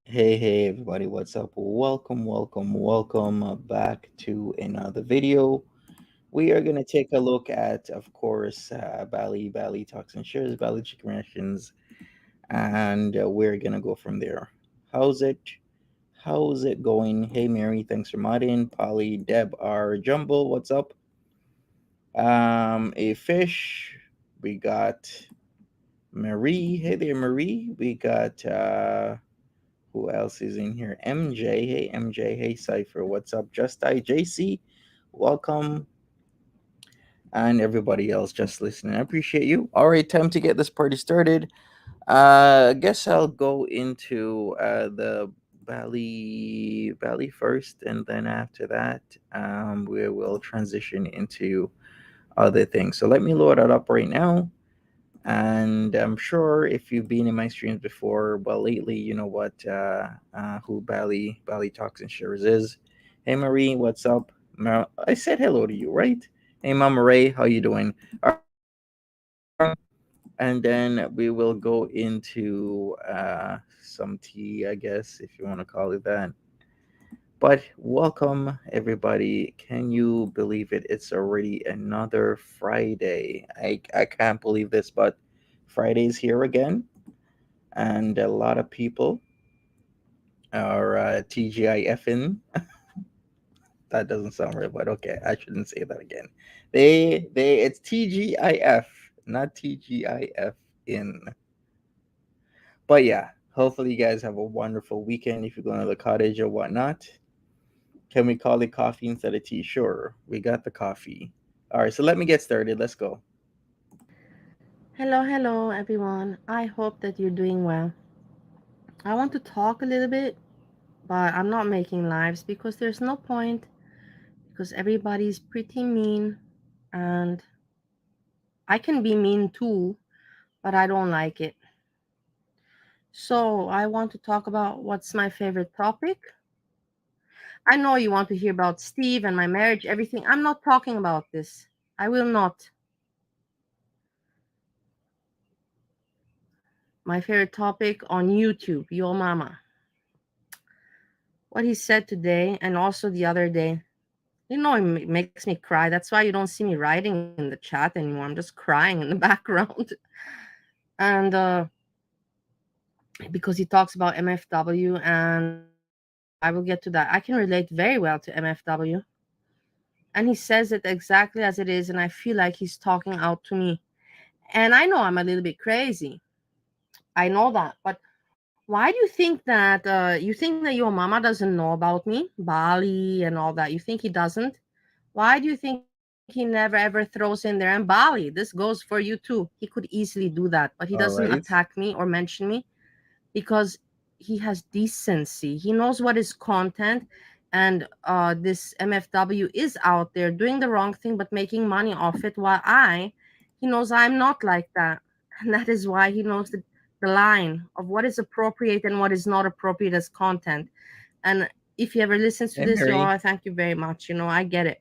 Hey, everybody, what's up? Welcome back to another video. We are going to take a look at, of course, Bali talks and shares, Bali chicken rations, and we're going to go from there. How's it? How's it going? Hey, Mary, thanks for modding. Polly, Deb, R, Jumbo, what's up? A fish. We got Marie. Hey there, Marie. We got who else is in here? MJ. Hey, MJ. Hey, Cypher. What's up? Just I. JC. Welcome. And everybody else just listening. I appreciate you. All right, time to get this party started. I guess I'll go into the Bali first, and then after that, we will transition into other things. So let me load it up right now. And I'm sure if you've been in my streams before, well, lately, you know what who Bali talks and shares is. Hey, Marie, what's up? I said hello to you, right? Hey, Mama Ray, how you doing? And then we will go into some tea, I guess, if you want to call it that. But welcome, everybody. Can you believe it? It's already another Friday. I can't believe this, but Friday's here again. And a lot of people are TGIFing. That doesn't sound right, but okay, I shouldn't say that again. It's TGIF, not TGIF in. But yeah, hopefully you guys have a wonderful weekend if you're going to the cottage or whatnot. Can we call it coffee instead of tea? Sure, we got the coffee. All right, so let me get started. Let's go. Hello, hello, everyone. I hope that you're doing well. I want to talk a little bit, but I'm not making lives because there's no point, because everybody's pretty mean, and I can be mean too, but I don't like it. So, I want to talk about what's my favorite topic. I know you want to hear about Steve and my marriage, everything. I'm not talking about this. I will not. My favorite topic on YouTube, Yo Mama. What he said today and also the other day. It makes me cry. That's why you don't see me writing in the chat anymore. I'm just crying in the background. And because he talks about MFW, and I will get to that. I can relate very well to MFW. And he says it exactly as it is, and I feel like he's talking out to me. And I know I'm a little bit crazy. I know that. But why do you think that you think that your mama doesn't know about me, Bali and all that? You think he doesn't? Why do you think he never ever throws in there, and Bali, this goes for you too? He could easily do that, but he doesn't All attack right. me or mention me because he has decency. He knows what is content, and this MFW is out there doing the wrong thing but making money off it, while he knows I'm not like that. And that is why he knows the line of what is appropriate and what is not appropriate as content. And if he ever listens to Hey, this, yo, Mary. I thank you very much. I get it,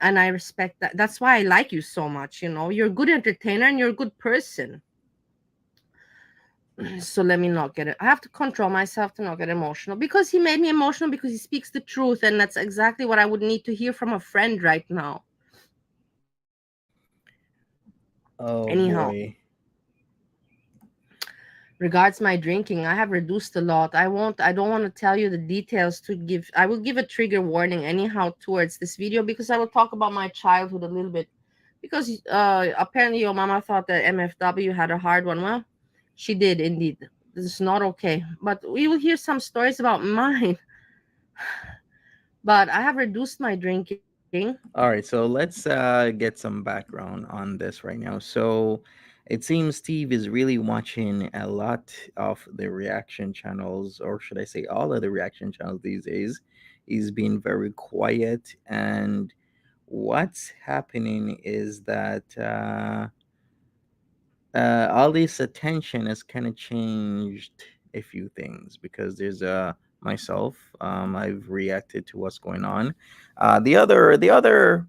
and I respect that. That's why I like you so much. You're a good entertainer and you're a good person. So let me not get it. I have to control myself to not get emotional, because he made me emotional, because he speaks the truth, and that's exactly what I would need to hear from a friend right now. Oh Anyhow, boy. regards my drinking, I have reduced a lot. I don't want to tell you the details. I will give a trigger warning anyhow towards this video, because I will talk about my childhood a little bit, because apparently your mama thought that MFW had a hard one. Well, she did indeed. This is not okay, but we will hear some stories about mine. But I have reduced my drinking. All right, so let's get some background on this right now. So it seems Steve is really watching a lot of the reaction channels, or should I say, all of the reaction channels these days. He's been very quiet, and what's happening is that all this attention has kind of changed a few things, because there's myself, I've reacted to what's going on. The other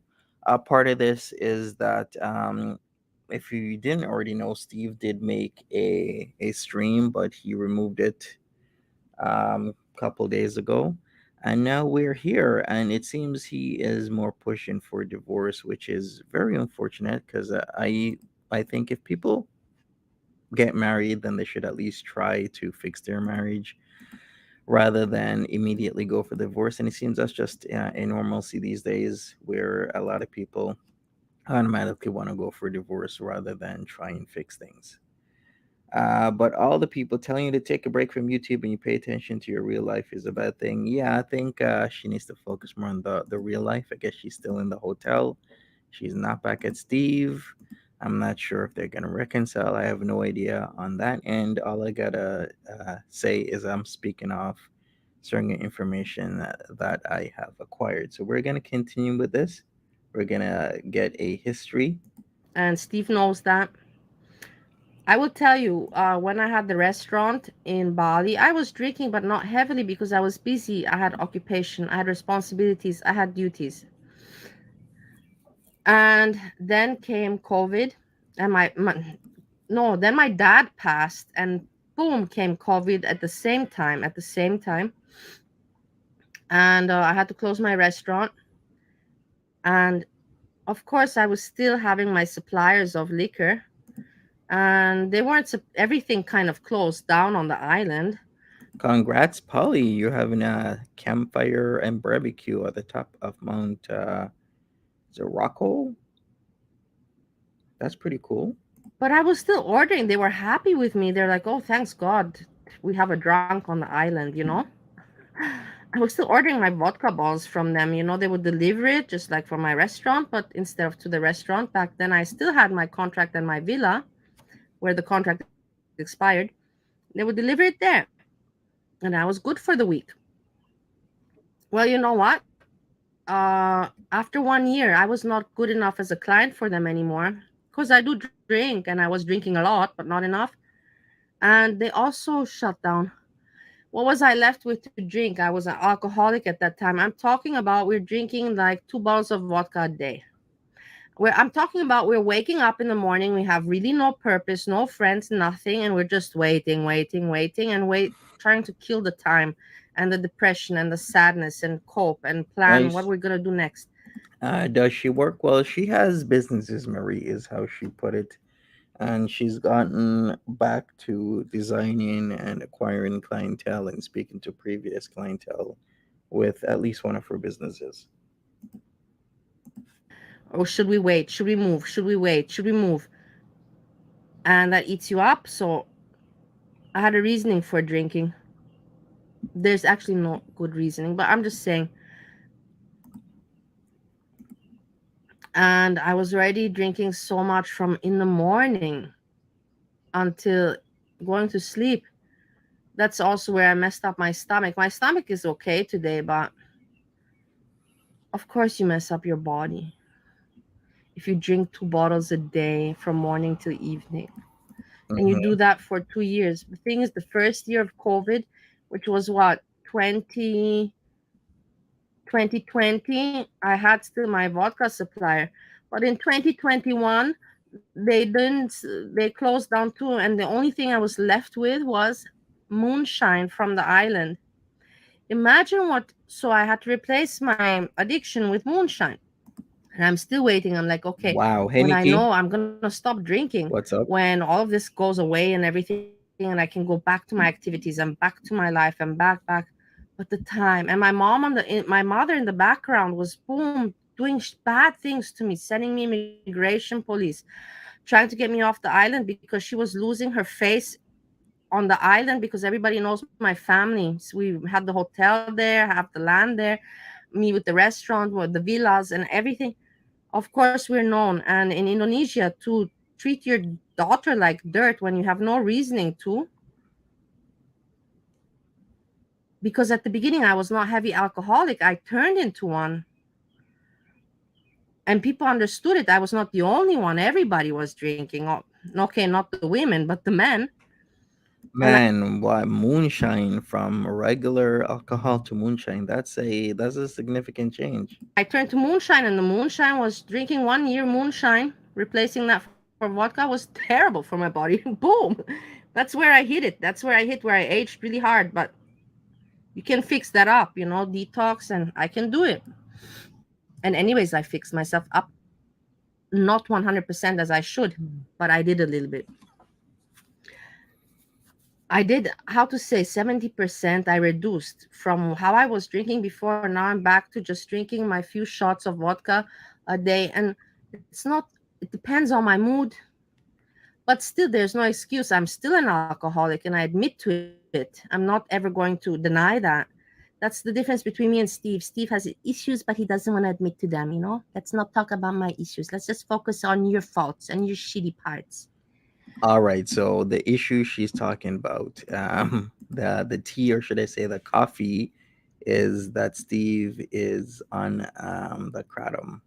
part of this is that if you didn't already know, Steve did make a stream, but he removed it a couple days ago, and now we're here, and it seems he is more pushing for divorce, which is very unfortunate, because I think if people get married, then they should at least try to fix their marriage rather than immediately go for divorce. And it seems that's just a normalcy these days, where a lot of people automatically want to go for divorce rather than try and fix things. But all the people telling you to take a break from YouTube and you pay attention to your real life is a bad thing. Yeah, I think she needs to focus more on the real life. I guess she's still in the hotel. She's not back at Steve. I'm not sure if they're gonna reconcile. I have no idea on that end. All I gotta say is I'm speaking off certain information that I have acquired. So we're gonna continue with this. We're gonna get a history. And Steve knows that. I will tell you, when I had the restaurant in Bali, I was drinking, but not heavily, because I was busy. I had occupation, I had responsibilities, I had duties. And then came COVID, and no, then my dad passed, and boom, came COVID at the same time. And I had to close my restaurant. And of course, I was still having my suppliers of liquor, and they weren't, everything kind of closed down on the island. Congrats, Polly! You're having a campfire and barbecue at the top of Mount Zorocco. That's pretty cool. But I was still ordering. They were happy with me. They're like, oh, thanks God, we have a drunk on the island. I was still ordering my vodka balls from them. They would deliver it just like from my restaurant, but instead of to the restaurant, back then I still had my contract and my villa where the contract expired. They would deliver it there. And I was good for the week. Well, you know what? After 1 year, I was not good enough as a client for them anymore because I do drink and I was drinking a lot, but not enough. And they also shut down. What was I left with to drink? I was an alcoholic at that time. I'm talking about we're drinking like 2 bottles of vodka a day. I'm talking about we're waking up in the morning. We have really no purpose, no friends, nothing, and we're just waiting, waiting, waiting, and trying to kill the time and the depression and the sadness and cope and plan what Nice. we're gonna do next. Does she work? Well, she has businesses, Marie, is how she put it. And she's gotten back to designing and acquiring clientele and speaking to previous clientele with at least one of her businesses. Or should we wait? Should we move? Should we wait? Should we move? And that eats you up. So I had a reasoning for drinking. There's actually no good reasoning, but I'm just saying. And I was already drinking so much from in the morning until going to sleep. That's also where I messed up my stomach. My stomach is okay today, but of course you mess up your body if you drink 2 bottles a day from morning till evening. And you Hmm. do that for 2 years. The thing is, the first year of COVID, which was what, 2020, I had still my vodka supplier. But in 2021, they didn't, they closed down too. And the only thing I was left with was moonshine from the island. Imagine what, so I had to replace my addiction with moonshine. And I'm still waiting. I'm like, okay, Wow. Hey, when I Nikki. know I'm going to stop drinking, What's up? when all of this goes away and everything, and I can go back to my activities and back to my life and back. But the time, and my mother in the background was boom doing bad things to me, sending me immigration police, trying to get me off the island because she was losing her face on the island because everybody knows my family. So we had the hotel there, have the land there, me with the restaurant, with the villas and everything. Of course, we're known. And in Indonesia, to treat your daughter like dirt when you have no reasoning to, because at the beginning I was not heavy alcoholic, I turned into one. And people understood it. I was not the only one. Everybody was drinking. Okay, not the women, but the men. And Man, what moonshine from regular alcohol to moonshine? That's a significant change. I turned to moonshine, and the moonshine was drinking 1 year moonshine, replacing that for vodka was terrible for my body. Boom. That's where I hit it. That's where I hit where I aged really hard. But you can fix that up, detox, and I can do it. And, anyways, I fixed myself up. Not 100% as I should, but I did a little bit. I did, how to say, 70%. I reduced from how I was drinking before. Now I'm back to just drinking my few shots of vodka a day. And it depends on my mood. But still, there's no excuse. I'm still an alcoholic and I admit to it. I'm not ever going to deny that. That's the difference between me and Steve. Steve has issues, but he doesn't want to admit to them. Let's not talk about my issues. Let's just focus on your faults and your shitty parts. All right, so the issue she's talking about, the tea, or should I say the coffee, is that Steve is on the kratom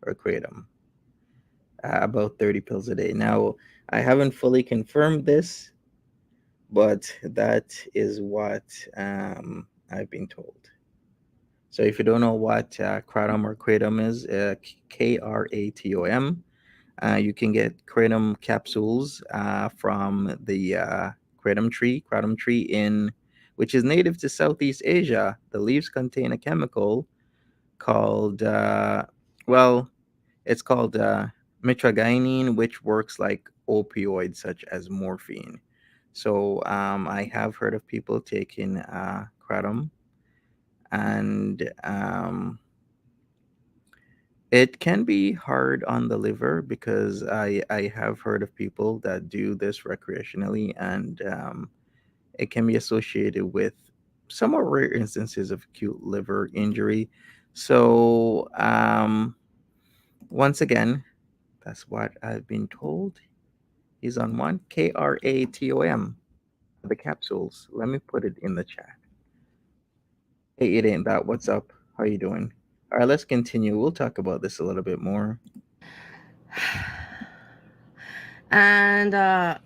or kratom, about 30 pills a day. Now, I haven't fully confirmed this, but that is what I've been told. So if you don't know what kratom or kratom is, kratom. You can get kratom capsules from the kratom tree which is native to Southeast Asia. The leaves contain a chemical called, well, it's called mitragynine, which works like opioids such as morphine. So I have heard of people taking kratom, and it can be hard on the liver because I have heard of people that do this recreationally, and it can be associated with somewhat rare instances of acute liver injury. So, once again, that's what I've been told. He's on one KRATOM. The capsules. Let me put it in the chat. Hey, it ain't that. What's up? How you doing? All right, let's continue. We'll talk about this a little bit more. And I'm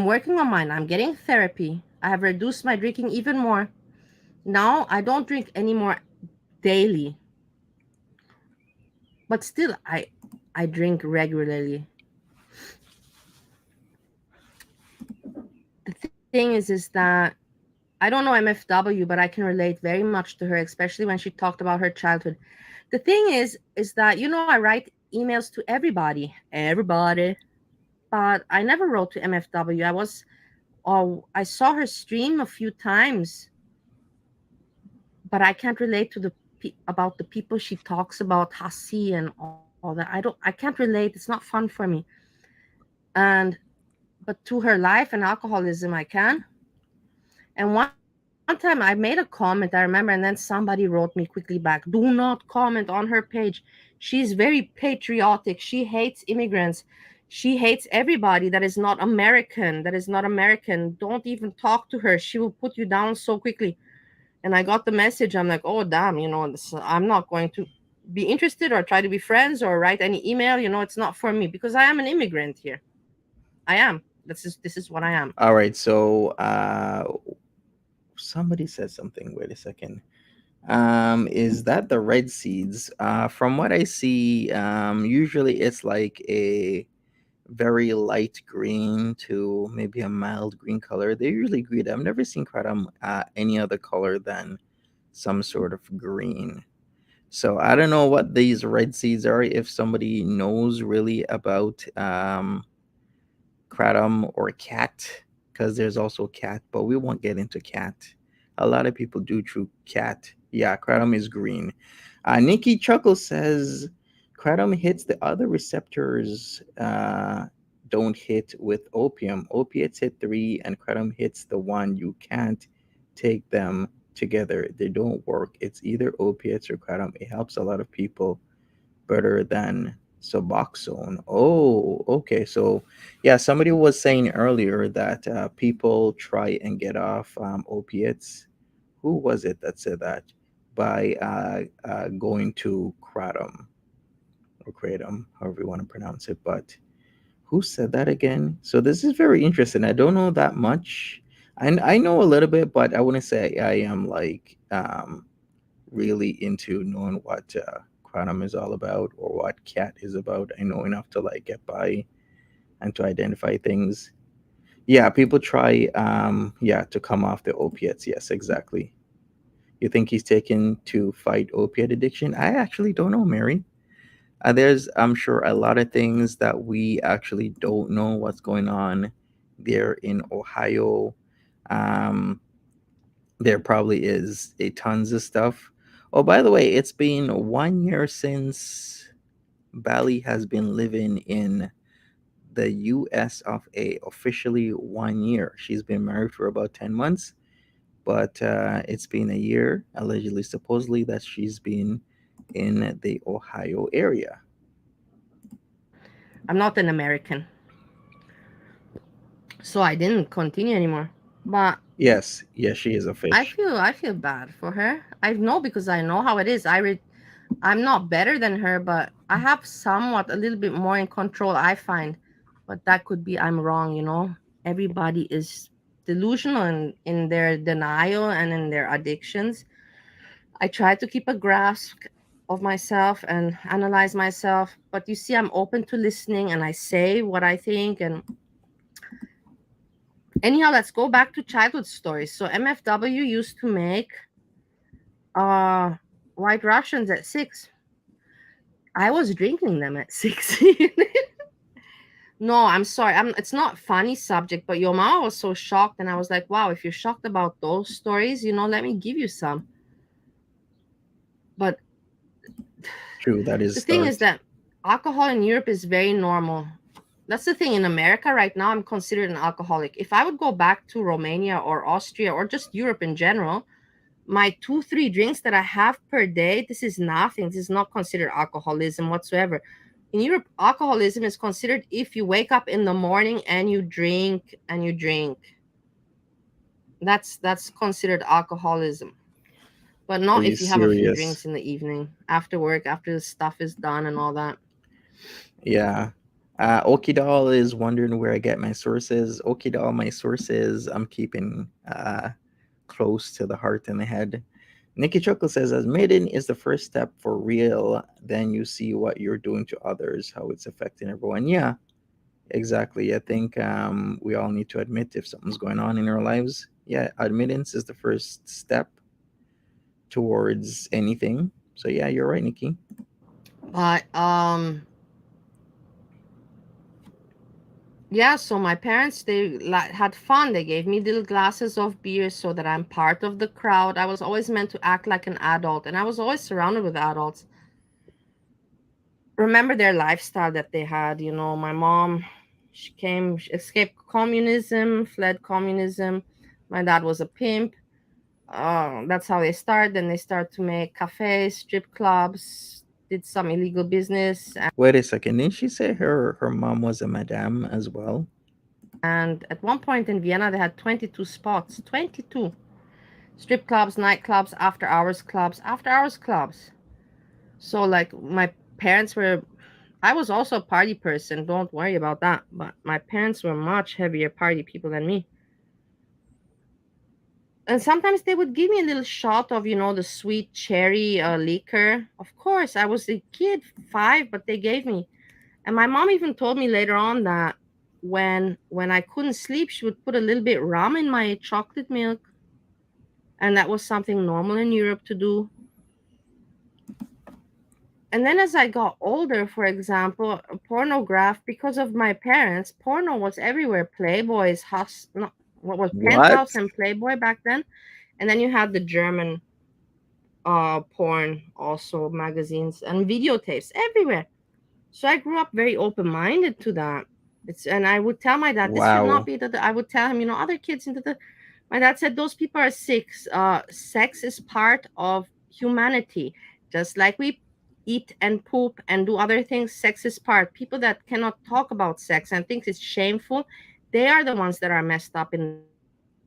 working on mine. I'm getting therapy. I have reduced my drinking even more. Now I don't drink anymore daily, but still I drink regularly. The thing is that I don't know MFW, but I can relate very much to her, especially when she talked about her childhood. The thing is that I write emails to everybody, but I never wrote to MFW. I saw her stream a few times, but I can't relate to about the people she talks about, Hasi and all that. I can't relate. It's not fun for me. And but to her life and alcoholism, I can. And one time I made a comment, I remember, and then somebody wrote me quickly back, do not comment on her page. She's very patriotic. She hates immigrants. She hates everybody that is not American. Don't even talk to her. She will put you down so quickly. And I got the message. I'm like, oh, damn, I'm not going to be interested or try to be friends or write any email. It's not for me because I am an immigrant here. I am. This is what I am. All right, so somebody said something. Wait a second. Is that the red seeds? From what I see, usually it's like a very light green to maybe a mild green color. They're usually green. I've never seen kratom any other color than some sort of green. So I don't know what these red seeds are. If somebody knows really about kratom or cat, because there's also cat, but we won't get into cat. A lot of people do chew cat. Yeah, kratom is green. Nikki Chuckle says kratom hits the other receptors, don't hit with opium. Opiates hit three, and kratom hits the one. You can't take them together. They don't work. It's either opiates or kratom. It helps a lot of people better than Suboxone. Oh, okay. So, yeah, somebody was saying earlier that people try and get off opiates. Who was it that said that? By going to kratom or kratom, however you want to pronounce it. But who said that again? So this is very interesting. I don't know that much. I know a little bit, but I wouldn't say I am like really into knowing what kratom is all about or what cat is about. I know enough to like get by and to identify things. Yeah, people try yeah, to come off the opiates. Yes, exactly. You think he's taken to fight opiate addiction? I actually don't know, Mary. There's, I'm sure, a lot of things that we actually don't know what's going on there in Ohio. Um, there probably is a tons of stuff. Oh, by the way, it's been 1 year since Bali has been living in the US of A. Officially 1 year. She's been married for about 10 months, but it's been a year, allegedly, supposedly, that she's been in the Ohio area. I'm not an American, so I didn't continue anymore. But Yes, yes, she is a fish. I feel bad for her. I know because I know how it is. I'm not better than her, but I have somewhat a little bit more in control, I find. But that could be I'm wrong. Everybody is delusional in their denial and in their addictions. I try to keep a grasp of myself and analyze myself, but you see, I'm open to listening and I say what I think. And anyhow, let's go back to childhood stories. So MFW used to make uh white Russians at 6. I was drinking them at 16. No, I'm sorry. It's not funny subject, but your mom was so shocked, and I was like, wow, if you're shocked about those stories, let me give you some. But True, that is the thing is start. that alcohol in Europe is very normal. That's the thing. In America right now, I'm considered an alcoholic. If I would go back to Romania or Austria or just Europe in general, my 2 3 drinks that I have per day, this is nothing. This is not considered alcoholism whatsoever. In Europe, alcoholism is considered if you wake up in the morning and you drink and you drink. That's considered alcoholism. But Are not you if you have a few serious? drinks in the evening after work, after the stuff is done and all that. Yeah. Okidal is wondering where I get my sources. Okidal, my sources, I'm keeping close to the heart and the head. Nikki Chuckle says, admitting is the first step for real. Then you see what you're doing to others, how it's affecting everyone. Yeah, exactly. I think we all need to admit if something's going on in our lives. Yeah, admittance is the first step towards anything. So yeah, you're right, Nikki. But yeah, so my parents, they had fun. They gave me little glasses of beer so that I'm part of the crowd. I was always meant to act like an adult, and I was always surrounded with adults. Remember their lifestyle that they had. My mom, she escaped communism, fled communism. My dad was a pimp. That's how they start. Then they start to make cafes, strip clubs, did some illegal business. Wait a second. Didn't she say her mom was a madame as well? And at one point in Vienna, they had 22 spots. 22 strip clubs, nightclubs, after hours clubs. So, like, my parents were, I was also a party person, don't worry about that. But my parents were much heavier party people than me. And sometimes they would give me a little shot of, the sweet cherry liquor. Of course, I was a kid, 5, but they gave me. And my mom even told me later on that when I couldn't sleep, she would put a little bit rum in my chocolate milk, and that was something normal in Europe to do. And then as I got older, for example, pornograph, because of my parents, porno was everywhere. Playboy's no, what was What? Penthouse and Playboy back then, and then you had the German porn, also magazines and videotapes everywhere. So I grew up very open minded to that. And I would tell my dad this should not Wow. be I would tell him, other kids into the. My dad said those people are sick. Sex is part of humanity, just like we eat and poop and do other things. Sex is part. People that cannot talk about sex and think it's shameful, they are the ones that are messed up in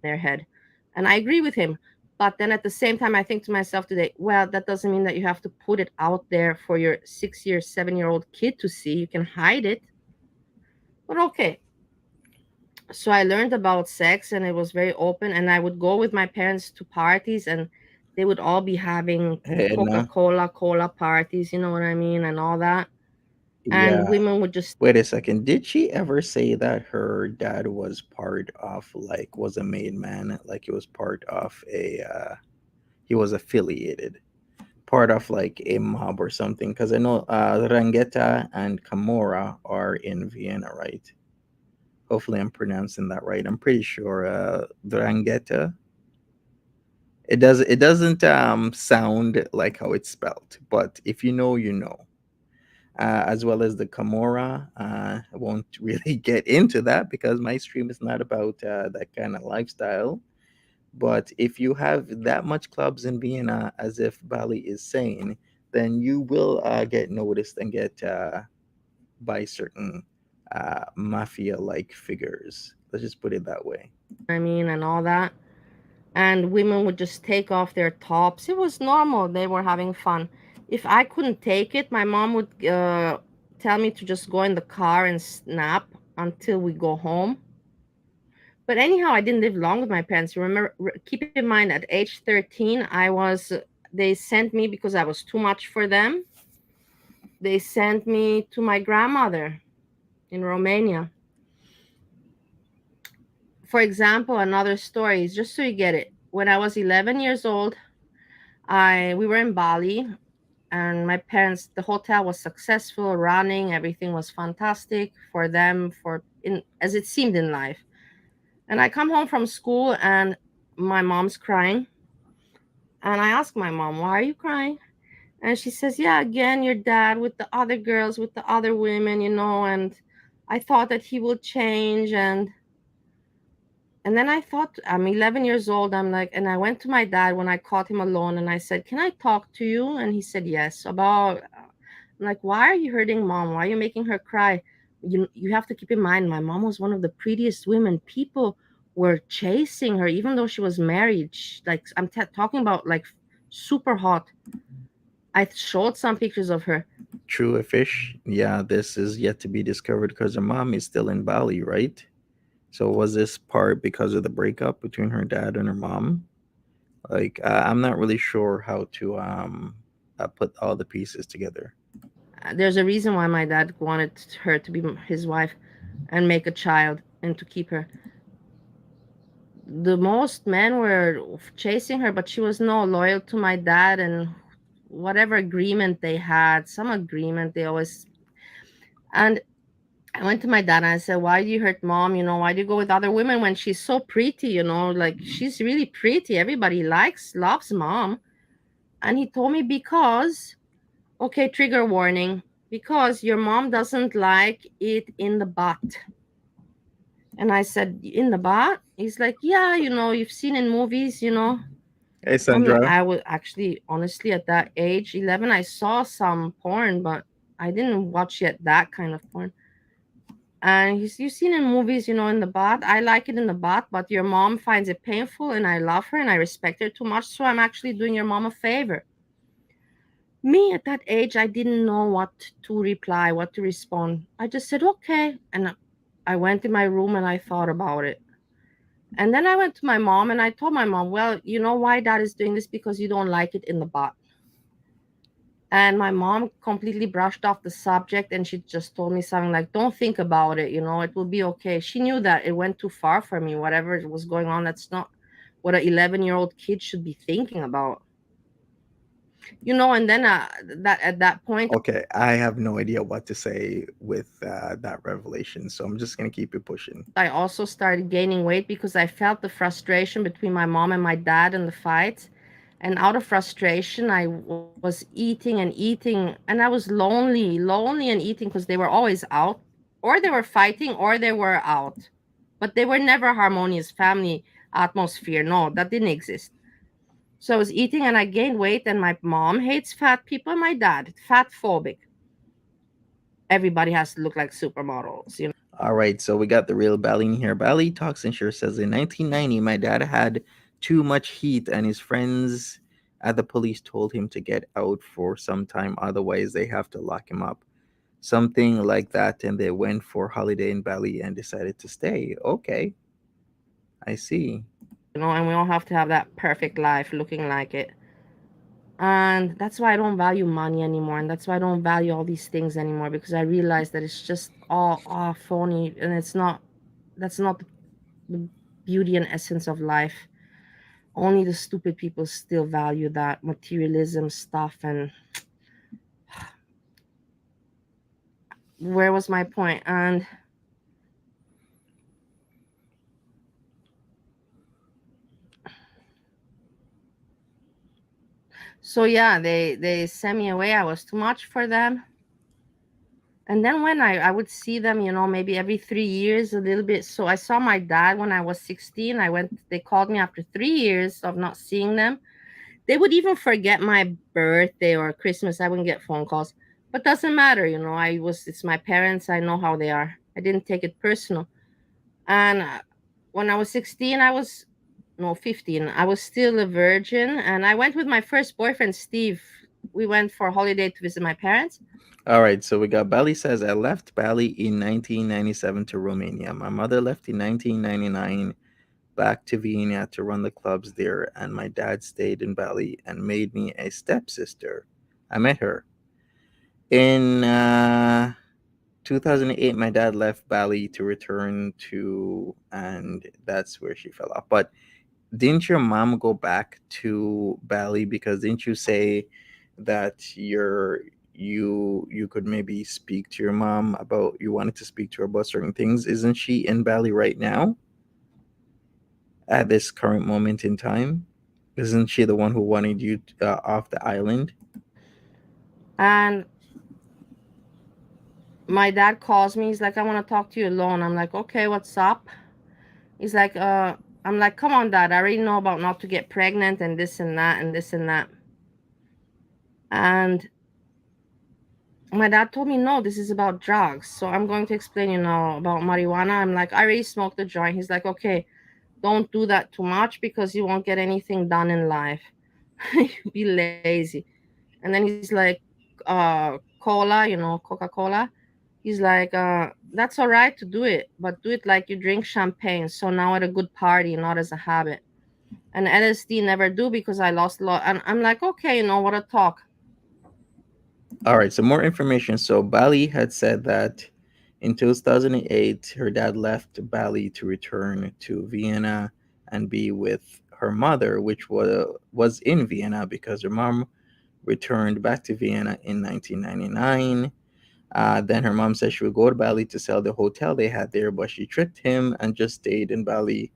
their head. And I agree with him. But then at the same time, I think to myself today, well, that doesn't mean that you have to put it out there for your 6 year, 7 year old kid to see. You can hide it. But okay. So I learned about sex and it was very open. And I would go with my parents to parties and they would all be having Hey, no. Coca-Cola, cola parties, you know what I mean, and all that. And Yeah. women would just Wait a second. Did she ever say that her dad was part of, like, was a made man? Like, he was part of he was affiliated, part of like a mob or something? Because I know Rangetta and Camorra are in Vienna, right? Hopefully, I'm pronouncing that right. I'm pretty sure Drangheta. It doesn't sound like how it's spelled, but if you know, you know. As well as the Camorra. I won't really get into that because my stream is not about that kind of lifestyle. But if you have that much clubs in Vienna, as if Bali is saying, then you will get noticed and get by certain mafia-like figures. Let's just put it that way. I mean, and all that. And women would just take off their tops. It was normal. They were having fun. If I couldn't take it, my mom would tell me to just go in the car and snap until we go home. But anyhow, I didn't live long with my parents. Remember, keep in mind, at age 13, they sent me because I was too much for them. They sent me to my grandmother in Romania. For example, another story is just so you get it. When I was 11 years old, we were in Bali, and my parents, the hotel was successful, running, everything was fantastic for them, for in as it seemed in life. And I come home from school and my mom's crying. And I ask my mom, why are you crying? And she says, yeah, again, your dad with the other girls, with the other women, and I thought that he would change, and then I thought, I'm 11 years old. I'm like, and I went to my dad when I caught him alone and I said, "Can I talk to you?" And he said, "Yes." I'm like, "Why are you hurting mom? Why are you making her cry?" You have to keep in mind, my mom was one of the prettiest women. People were chasing her, even though she was married. Like, talking about like super hot. I showed some pictures of her. True a fish. Yeah, this is yet to be discovered because her mom is still in Bali, right? So was this part because of the breakup between her dad and her mom? Like, I'm not really sure how to put all the pieces together. There's a reason why my dad wanted her to be his wife and make a child and to keep her. The most men were chasing her, but she was no loyal to my dad, and whatever agreement they had, some agreement they always. And I went to my dad and I said, "Why do you hurt mom? Why do you go with other women when she's so pretty? Like she's really pretty. Everybody loves mom." And he told me, "Because, okay, trigger warning, because your mom doesn't like it in the butt." And I said, "In the butt?" He's like, "Yeah, you've seen in movies." Hey, Sandra. I was actually, honestly, at that age, 11, I saw some porn, but I didn't watch yet that kind of porn. And you've seen in movies, in the butt. I like it in the butt, but your mom finds it painful, and I love her and I respect her too much. So I'm actually doing your mom a favor. Me at that age, I didn't know what to reply, what to respond. I just said, okay. And I went in my room and I thought about it. And then I went to my mom and I told my mom, well, you know why dad is doing this? Because you don't like it in the butt. And my mom completely brushed off the subject and she just told me something like, don't think about it, it will be okay. She knew that it went too far for me. Whatever was going on, that's not what an 11-year-old kid should be thinking about. And then that at that point, Okay, I have no idea what to say with that revelation, so I'm just gonna keep it pushing. I also started gaining weight because I felt the frustration between my mom and my dad and the fights. And out of frustration, I was eating and eating, and I was lonely and eating because they were always out, or they were fighting, or they were out. But they were never harmonious family atmosphere. No, that didn't exist. So I was eating and I gained weight, and my mom hates fat people, and my dad, fat phobic. Everybody has to look like supermodels. All right, so we got the real Bali in here. Bali Talks and Sure says in 1990, my dad had too much heat, and his friends at the police told him to get out for some time, otherwise, they have to lock him up. Something like that, and they went for holiday in Bali and decided to stay. Okay, I see. And we don't have to have that perfect life looking like it. And that's why I don't value money anymore, and that's why I don't value all these things anymore, because I realize that it's just all phony, and that's not the beauty and essence of life. Only the stupid people still value that materialism stuff. And where was my point? And so yeah, they sent me away. I was too much for them. And then when I would see them, maybe every 3 years, a little bit. So I saw my dad when I was 16. They called me after 3 years of not seeing them. They would even forget my birthday or Christmas. I wouldn't get phone calls, but doesn't matter. It's my parents. I know how they are. I didn't take it personal. And when I was 16, no, 15. I was still a virgin. And I went with my first boyfriend, Steve. We went for a holiday to visit my parents. All right, so we got Bali says I left Bali in 1997 to Romania. My mother left in 1999 back to Vienna to run the clubs there, and my dad stayed in Bali and made me a stepsister. I met her. In 2008, my dad left Bali to return to, and that's where she fell off. But didn't your mom go back to Bali because didn't you say that you could maybe speak to your mom about you wanted to speak to her about certain things? Isn't she in Bali right now at this current moment in time? Isn't she the one who wanted you off the island? And my dad calls me. He's like, I want to talk to you alone. I'm like, okay, what's up? He's like, I'm like, come on, dad. I already know about not to get pregnant and this and that and this and that. And my dad told me, no, this is about drugs. So I'm going to explain, about marijuana. I'm like, I already smoked a joint. He's like, okay, don't do that too much because you won't get anything done in life. Be lazy. And then he's like, cola, Coca-Cola. He's like, that's all right to do it, but do it like you drink champagne. So now at a good party, not as a habit. And LSD never do because I lost a lot. And I'm like, okay, what a talk. All right, so more information. So Bali had said that in 2008, her dad left Bali to return to Vienna and be with her mother, which was in Vienna because her mom returned back to Vienna in 1999. Then her mom said she would go to Bali to sell the hotel they had there, but she tricked him and just stayed in Bali.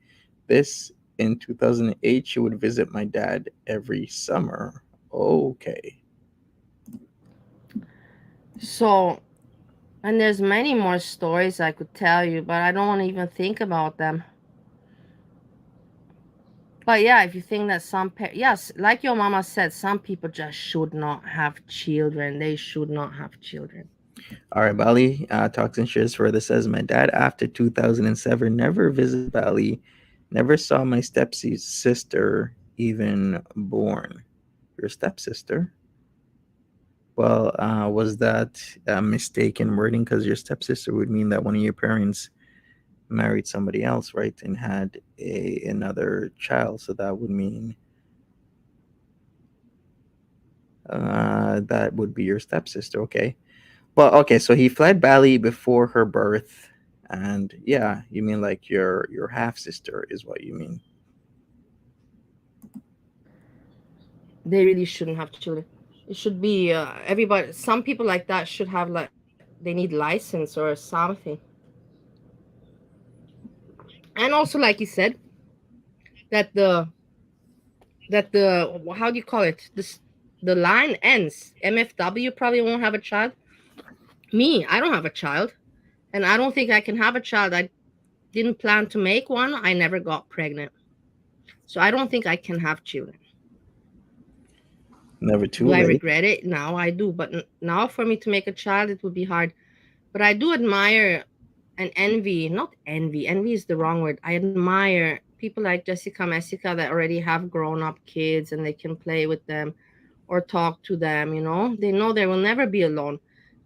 This in 2008, she would visit my dad every summer. Okay. So, and there's many more stories I could tell you, but I don't want to even think about them. But yeah, if you think that yes, like your mama said, some people just should not have children. They should not have children. All right, Bali talks and shares further says, my dad, after 2007, never visited Bali, never saw my stepsister even born. Your stepsister? Well, was that a mistaken wording? Because your stepsister would mean that one of your parents married somebody else, right, and had another child. So that would mean that would be your stepsister. Okay. Well, okay. So he fled Bali before her birth, and yeah, you mean like your half sister is what you mean. They really shouldn't have children. It should be everybody. Some people like that should have like they need license or something. And also, like you said, that the how do you call it? This the line ends. MFW probably won't have a child. Me, I don't have a child, and I don't think I can have a child. I didn't plan to make one. I never got pregnant, so I don't think I can have children. Never Do too I late. regret it? Now I do, but now for me to make a child, it would be hard. But I do admire and envy, not envy, envy is the wrong word. I admire people like Jessica Messica that already have grown up kids and they can play with them or talk to them, They know they will never be alone.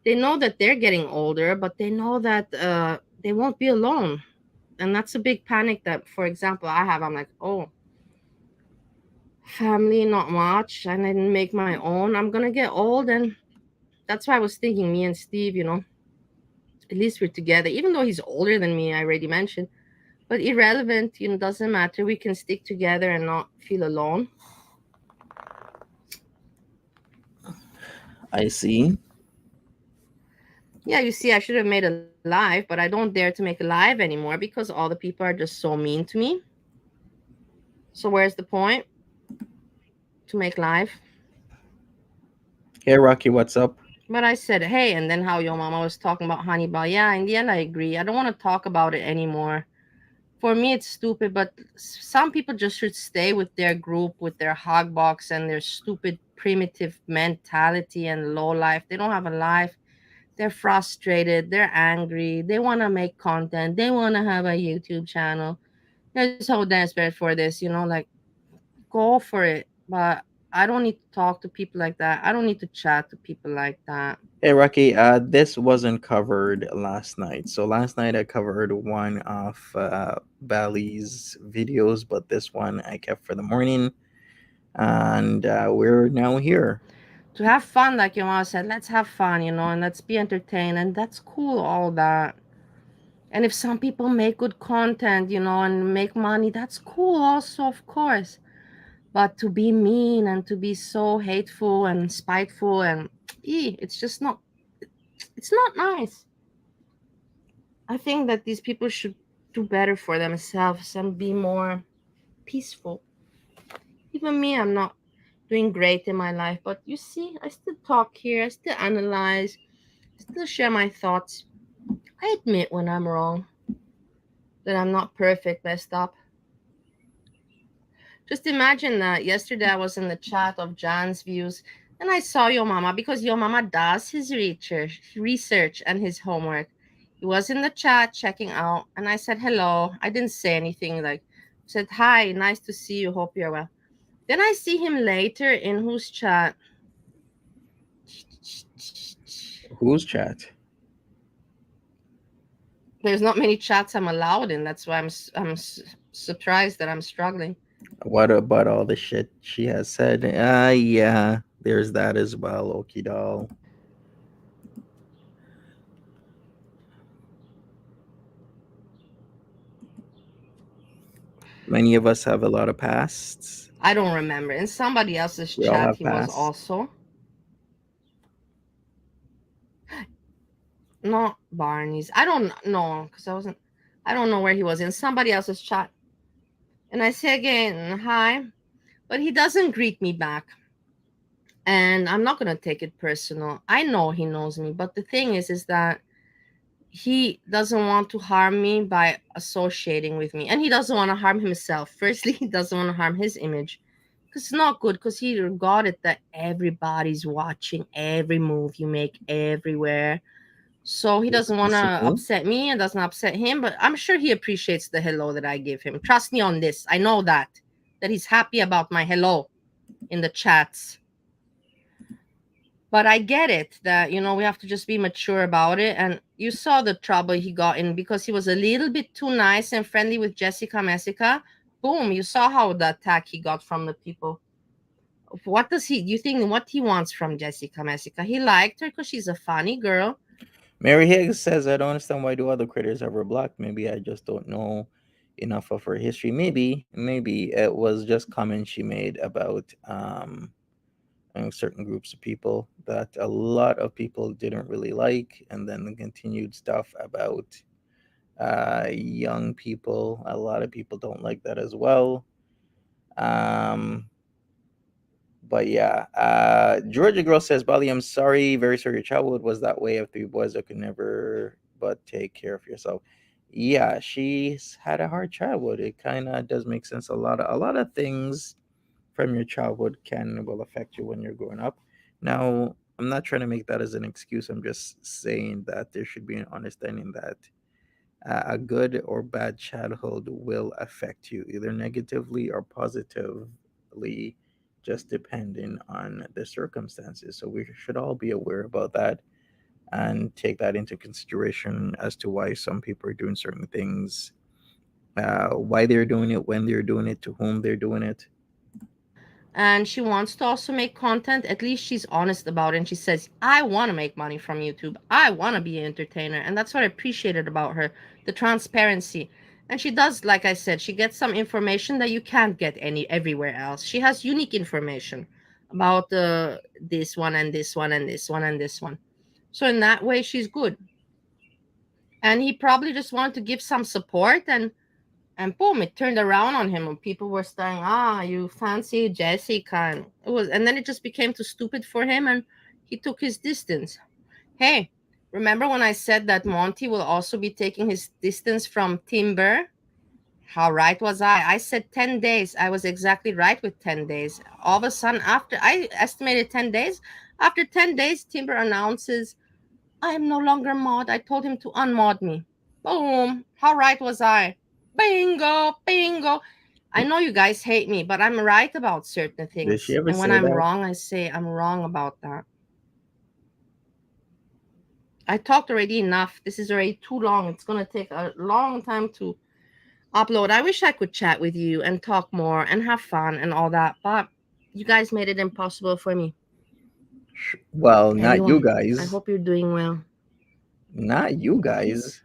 They know that they're getting older, but they know that they won't be alone. And that's a big panic that, for example, I have. I'm like, oh, family, not much. And I didn't make my own. I'm going to get old. And that's why I was thinking, me and Steve, at least we're together, even though he's older than me, I already mentioned. But irrelevant, doesn't matter. We can stick together and not feel alone. I see. Yeah, you see, I should have made a live, but I don't dare to make a live anymore because all the people are just so mean to me. So where's the point to make live? Hey, Rocky, what's up? But I said, hey, and then how your mama was talking about Hannibal. Yeah, in the end, I agree. I don't want to talk about it anymore. For me, it's stupid, but some people just should stay with their group, with their hog box and their stupid primitive mentality and low life. They don't have a life. They're frustrated. They're angry. They want to make content. They want to have a YouTube channel. They're so desperate for this, like go for it. But I don't need to talk to people like that. I don't need to chat to people like that. Hey, Rocky, this wasn't covered last night. So last night I covered one of Bali's videos, but this one I kept for the morning, and we're now here. To have fun, like your mom said, let's have fun, and let's be entertained, and that's cool, all that. And if some people make good content, and make money, that's cool also, of course. But to be mean and to be so hateful and spiteful and it's just not, it's not nice. I think that these people should do better for themselves and be more peaceful. Even me, I'm not doing great in my life, but you see, I still talk here, I still analyze. Still share my thoughts. I admit when I'm wrong, that I'm not perfect, messed up. Just imagine that yesterday I was in the chat of John's views and I saw your mama because your mama does his research and his homework. He was in the chat checking out and I said hello. I didn't say anything like said hi, nice to see you, hope you're well. Then I see him later in whose chat? Whose chat? There's not many chats I'm allowed in. That's why surprised that I'm struggling. What about all the shit she has said? Yeah, there's that as well, Okie doll. Many of us have a lot of pasts. I don't remember. In somebody else's We all chat, have he was pasts. also not Barney's. I don't know because I wasn't. I don't know where he was in somebody else's chat. And I say again, hi, but he doesn't greet me back. And I'm not gonna take it personal. I know he knows me, but the thing is that he doesn't want to harm me by associating with me, and he doesn't want to harm himself. Firstly, he doesn't want to harm his image because it's not good. Because he got it that everybody's watching every move you make everywhere. So he doesn't want to See? upset me and doesn't upset him, but I'm sure he appreciates the hello that I give him. Trust me on this. I know that he's happy about my hello in the chats. But I get it that we have to just be mature about it. And you saw the trouble he got in because he was a little bit too nice and friendly with Jessica Messica. Boom, you saw how the attack he got from the people. What does he? Do you think what he wants from Jessica Messica? He liked her because she's a funny girl. Mary Higgs says, I don't understand why do other critters ever blocked. Maybe I just don't know enough of her history. Maybe it was just comments she made about certain groups of people that a lot of people didn't really like, and then the continued stuff about young people. A lot of people don't like that as well. Um, but yeah, Georgia Girl says, Bali, I'm sorry, very sorry your childhood was that way of three boys that could never but take care of yourself. Yeah, she's had a hard childhood. It kind of does make sense. A lot of things from your childhood can will affect you when you're growing up. Now, I'm not trying to make that as an excuse. I'm just saying that there should be an understanding that a good or bad childhood will affect you either negatively or positively, just depending on the circumstances. So we should all be aware about that and take that into consideration as to why some people are doing certain things, why they're doing it, when they're doing it, to whom they're doing it. And she wants to also make content. At least she's honest about it. And she says, I want to make money from YouTube. I want to be an entertainer. And that's what I appreciated about her, the transparency. And she does, like I said, she gets some information that you can't get everywhere else. She has unique information about this one and this one and this one and this one. So in that way, she's good. And he probably just wanted to give some support, and boom, it turned around on him and people were saying, you fancy Jessica, and then it just became too stupid for him and he took his distance. Hey, remember when I said that Monty will also be taking his distance from Timber? How right was I said 10 days. I was exactly right with 10 days. All of a sudden, after I estimated 10 days, after 10 days Timber announces, I am no longer mod. I told him to unmod me. Boom. How right was I? Bingo, bingo. I know you guys hate me, but I'm right about certain Did she things. ever And when say I'm that? wrong, I say I'm wrong about that. I talked already enough. This is already too long. It's going to take a long time to upload. I wish I could chat with you and talk more and have fun and all that, but you guys made it impossible for me. Well, not you Anyway, I guys. hope you're doing well. Not you guys.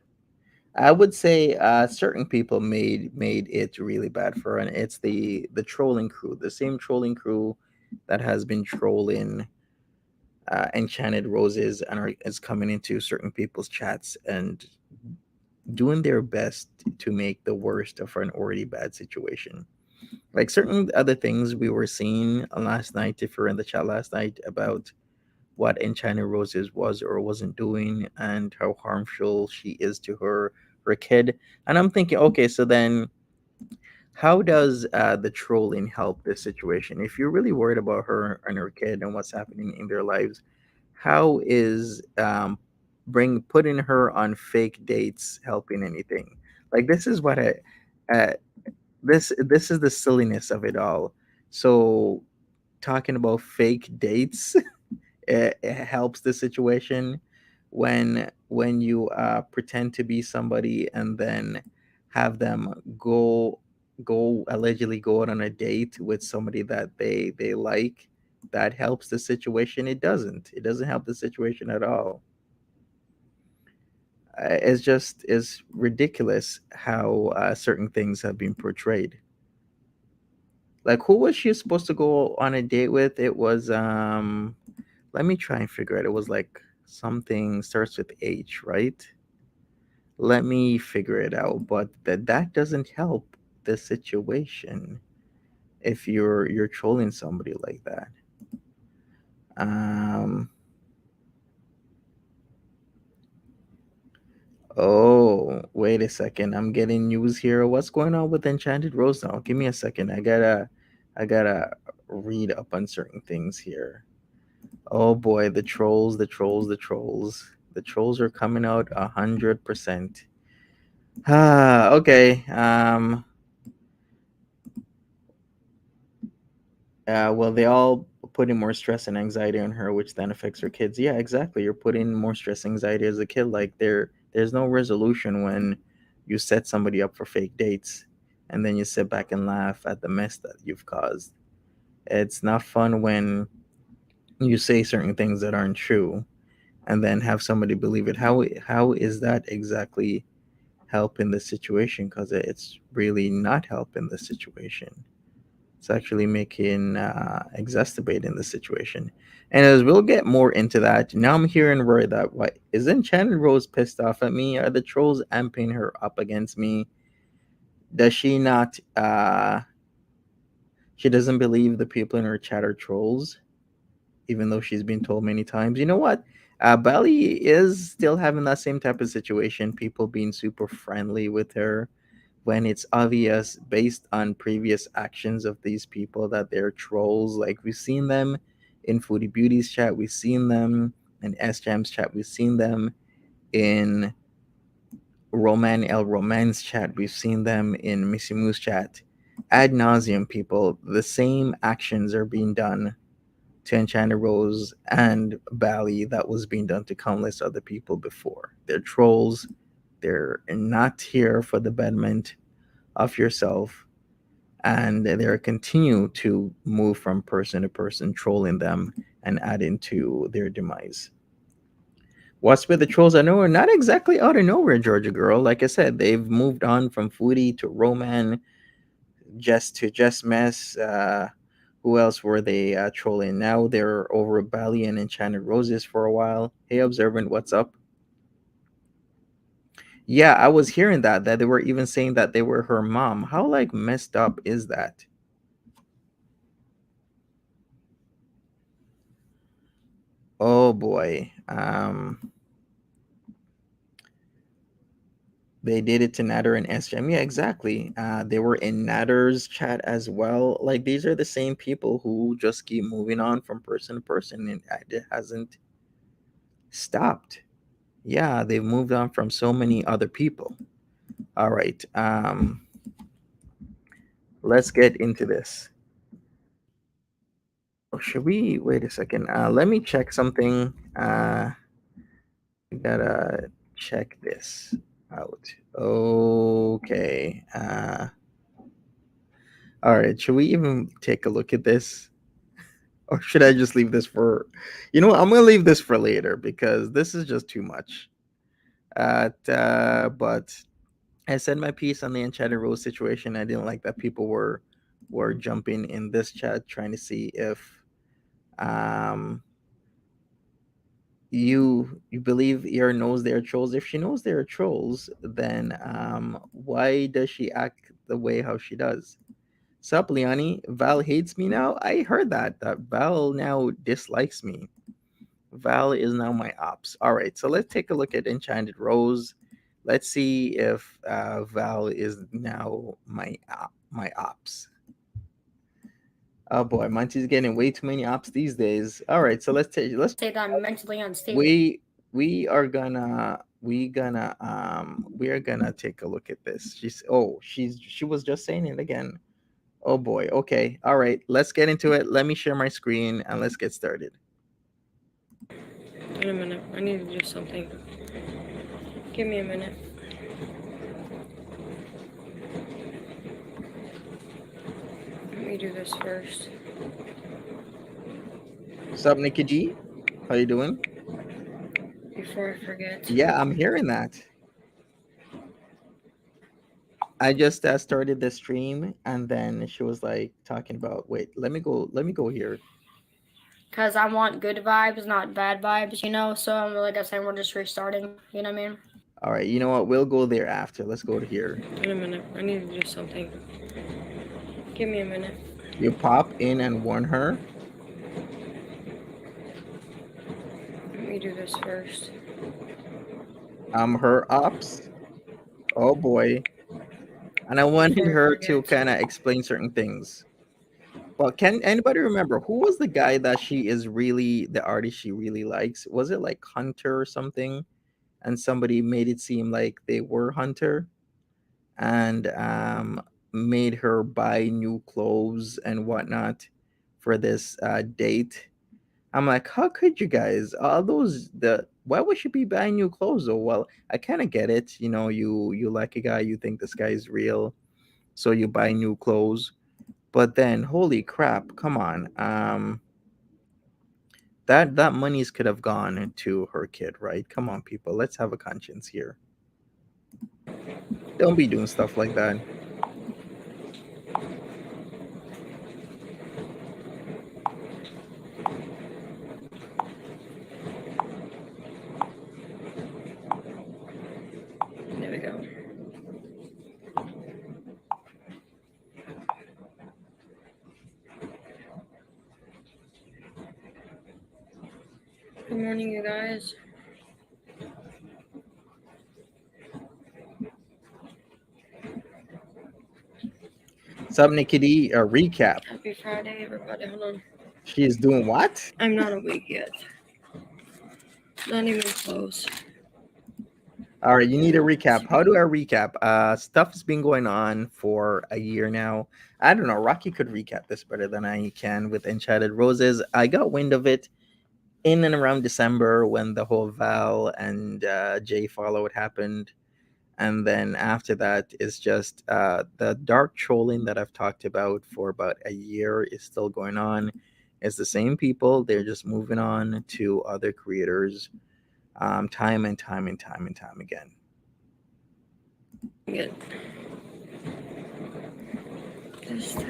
I would say certain people made it really bad for her, and it's the trolling crew, the same trolling crew that has been trolling Enchanted Roses and is coming into certain people's chats and doing their best to make the worst of an already bad situation. Like certain other things we were seeing last night, if you were in the chat last night, about what Enchanted Roses was or wasn't doing and how harmful she is to her kid. And I'm thinking, okay, so then how does the trolling help this situation? If you're really worried about her and her kid and what's happening in their lives, how is bring putting her on fake dates helping anything? Like this is what I uh, this is the silliness of it all. So talking about fake dates, it helps the situation when you pretend to be somebody and then have them go allegedly go out on a date with somebody that they like. That helps the situation. It doesn't help the situation at all. It's ridiculous how certain things have been portrayed. Like who was she supposed to go on a date with? It was let me try and figure it. It was like something starts with H, right? Let me figure it out. But that doesn't help the situation if you're trolling somebody like that. Um oh, wait a second. I'm getting news here. What's going on with Enchanted Rose now? Give me a second. I gotta read up on certain things here. Oh boy, the trolls, the trolls, the trolls. The trolls are coming out 100%. Ah, okay. Well, they all putting more stress and anxiety on her, which then affects her kids. Yeah, exactly. You're putting more stress, anxiety as a kid. Like there's no resolution when you set somebody up for fake dates, and then you sit back and laugh at the mess that you've caused. It's not fun when you say certain things that aren't true, and then have somebody believe it. How is that exactly helping the situation? Because it's really not helping the situation. It's actually making exacerbating the situation. And as we'll get more into that, now I'm hearing Roy that what is Enchanted Rose pissed off at me? Are the trolls amping her up against me? Does she not? She doesn't believe the people in her chat are trolls, even though she's been told many times. You know what? Bali is still having that same type of situation. People being super friendly with her when it's obvious based on previous actions of these people that they're trolls. Like we've seen them in Foodie Beauty's chat, we've seen them in S Jam's chat, we've seen them in Roman El Roman's chat, we've seen them in Missy Moo's chat. Ad nauseum, people, the same actions are being done to Enchanted Rose and Bali that was being done to countless other people before. They're trolls. They're not here for the betterment of yourself, and they're continue to move from person to person, trolling them and adding to their demise. What's with the trolls? I know are not exactly out of nowhere, Georgia girl. Like I said, they've moved on from Foodie to Roman, just to Just Mess. Who else were they trolling? Now they're over Bali and Enchanted Roses for a while. Hey, Observant, what's up? Yeah, I was hearing that they were even saying that they were her mom. How like messed up is that? Oh boy. They did it to Natter and SJM. Yeah, exactly. They were in Natter's chat as well. Like these are the same people who just keep moving on from person to person, and it hasn't stopped. Yeah, they've moved on from so many other people. All right. Let's get into this. Oh, should we wait a second? Let me check something. I gotta check this out. Okay. All right. Should we even take a look at this? Or should I just leave this for, I'm going to leave this for later because this is just too much. But I said my piece on the Enchanted Rose situation. I didn't like that people were jumping in this chat trying to see if um you believe Ear knows they're trolls. If she knows they're trolls, then why does she act the way how she does? Sup, Leonie? Val hates me now. I heard that Val now dislikes me. Val is now my ops. All right, so let's take a look at Enchanted Rose. Let's see if Val is now my ops. Oh boy, Monty's getting way too many ops these days. All right, so let's Say that I'm mentally unstable. we are gonna we are gonna take a look at this. She was just saying it again. Oh boy. Okay. All right. Let's get into it. Let me share my screen and let's get started. In a minute. I need to do something. Give me a minute. Let me do this first. What's up, Nikki G? How you doing? Before I forget. Yeah, I'm hearing that. I just started the stream and then she was like talking about wait, let me go here. Because I want good vibes, not bad vibes, you know? So I'm like I said, we're just restarting. You know what I mean? All right, you know what? We'll go there after. Let's go to here. In a minute. I need to do something. Give me a minute. You pop in and warn her. Let me do this first. I'm her ops. Oh boy. And I wanted Before I her to forget. kind of explain certain things. But can anybody remember who was the guy that she is really the artist she really likes? Was it like Hunter or something? And somebody made it seem like they were Hunter and made her buy new clothes and whatnot for this date. I'm like, how could you guys? All those the why would she be buying new clothes though? Well, I kind of get it. You know, you like a guy, you think this guy is real, so you buy new clothes. But then, holy crap, come on. That monies could have gone to her kid, right? Come on, people. Let's have a conscience here. Don't be doing stuff like that. There we go. Good morning, you guys. What's up, Nikki D? A recap. Happy Friday, everybody. Hold on. She is doing what? I'm not awake yet. Not even close. All right, you need a recap. How do I recap? Stuff has been going on for a year now. I don't know. Rocky could recap this better than I can with Enchanted Roses. I got wind of it in and around December when the whole Val and Jay fallout happened. And then after that is just the dark trolling that I've talked about for about a year is still going on. It's the same people. They're just moving on to other creators time and time and time and time again. Good. Just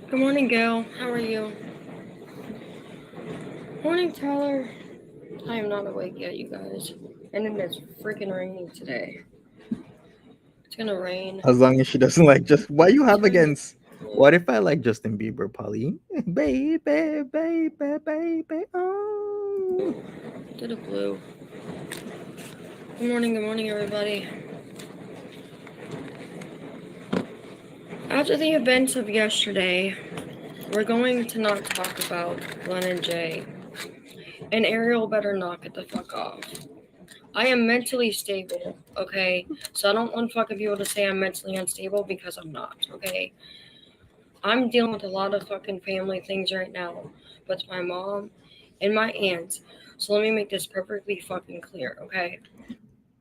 Good morning, Gail. How are you? Morning, Tyler. I am not awake yet, you guys. And it is freaking raining today. It's gonna rain. As long as she doesn't like just what you have It's gonna against. What if I like Justin Bieber, Polly? Baby, baby, baby, oh. Did a blue. Good morning, everybody. After the events of yesterday, we're going to not talk about Glenn and Jay. And Ariel better knock it the fuck off. I am mentally stable, okay? So I don't want fucking people to say I'm mentally unstable because I'm not, okay? I'm dealing with a lot of fucking family things right now with my mom and my aunt. So let me make this perfectly fucking clear, okay?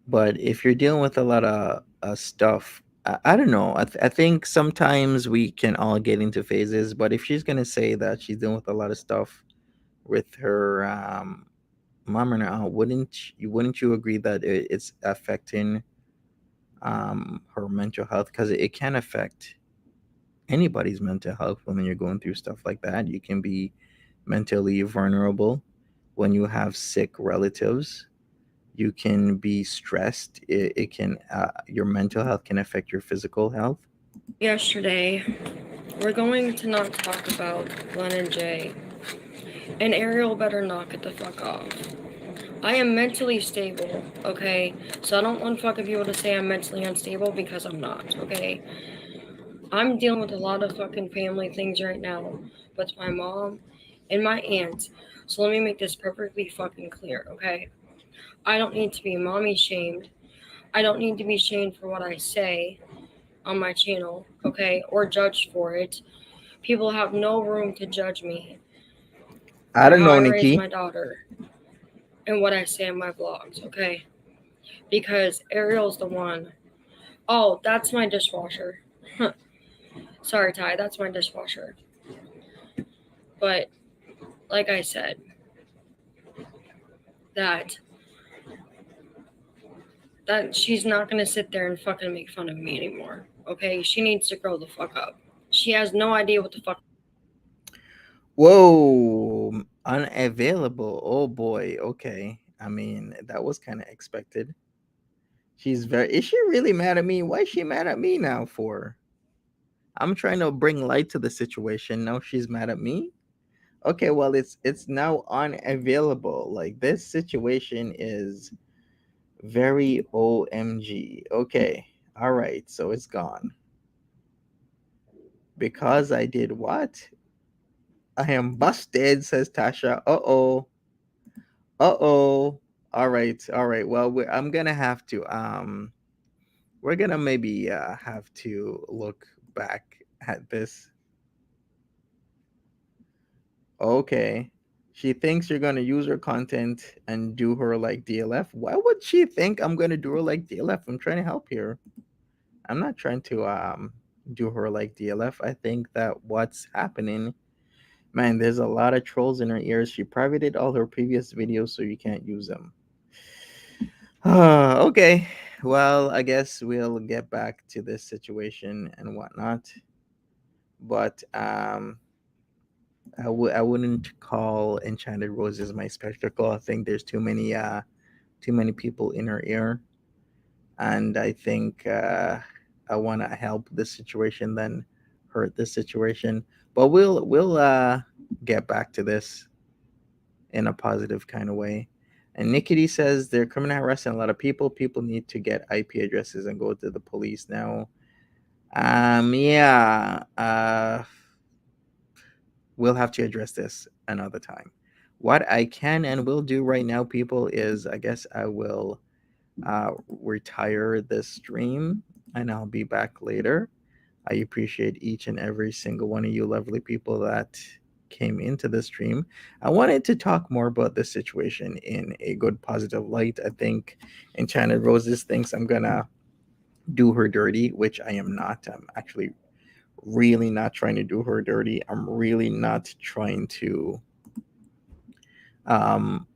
But if you're dealing with a lot of stuff, I don't know. I think sometimes we can all get into phases. But if she's gonna say that she's dealing with a lot of stuff with her mom and aunt, wouldn't you agree that it's affecting her mental health? Because it can affect anybody's mental health when you're going through stuff like that. You can be mentally vulnerable when you have sick relatives. You can be stressed. It can your mental health can affect your physical health. Yesterday, We're going to not talk about Glenn and Jay. And Ariel better knock it the fuck off. I am mentally stable, okay? So I don't want fucking people to say I'm mentally unstable because I'm not, okay? I'm dealing with a lot of fucking family things right now with my mom and my aunt. So let me make this perfectly fucking clear, okay? I don't need to be mommy shamed. I don't need to be shamed for what I say on my channel, okay? Or judged for it. People have no room to judge me I for don't how know, I raise Nikki. my daughter and what I say in my vlogs, okay? Because Ariel's the one. Oh, that's my dishwasher. Sorry, Ty, that's my dishwasher. But like I said, that that she's not gonna sit there and fucking make fun of me anymore. Okay? She needs to grow the fuck up. She has no idea what the fuck. Whoa, unavailable. Oh boy. Okay. I mean, that was kind of expected. She's very. Is she really mad at me? Why is she mad at me now for? I'm trying to bring light to the situation. Now she's mad at me. Okay, well it's now unavailable. Like this situation is very OMG. Okay. All right. So it's gone. Because I did what? I am busted, says Tasha. Uh-oh. Uh-oh. All right. All right. Well, I'm going to have to we're going to maybe have to look back at this. Okay. She thinks you're going to use her content and do her like DLF. Why would she think I'm going to do her like DLF? I'm trying to help here. I'm not trying to do her like DLF. I think that what's happening, man, there's a lot of trolls in her ears. She privated all her previous videos so you can't use them. Okay. Well, I guess we'll get back to this situation and whatnot. But I wouldn't call Enchanted Roses my spectacle. I think there's too many people in her ear, and I think I want to help this situation than hurt this situation. But we'll get back to this in a positive kind of way. And Nickety says they're criminal harassing a lot of people. People need to get IP addresses and go to the police now. Yeah. We'll have to address this another time. What I can and will do right now, people, is I guess I will retire this stream and I'll be back later. I appreciate each and every single one of you lovely people that came into the stream. I wanted to talk more about this situation in a good, positive light. I think Enchanted Roses thinks I'm gonna do her dirty, which I am not. I'm actually really not trying to do her dirty. I'm really not trying to um,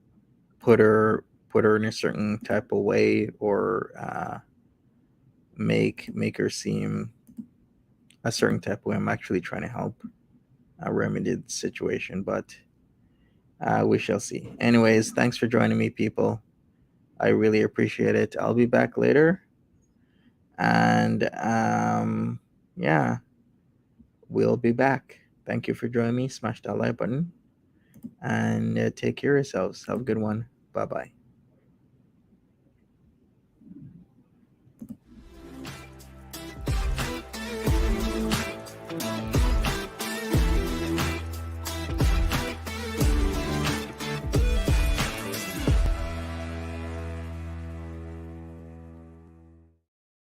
put her in a certain type of way or make her seem a certain type of way. I'm actually trying to help remedy the situation, but we shall see. Anyways, thanks for joining me, people. I really appreciate it. I'll be back later, and yeah, we'll be back. Thank you for joining me. Smash that like button and take care of yourselves. Have a good one. Bye bye.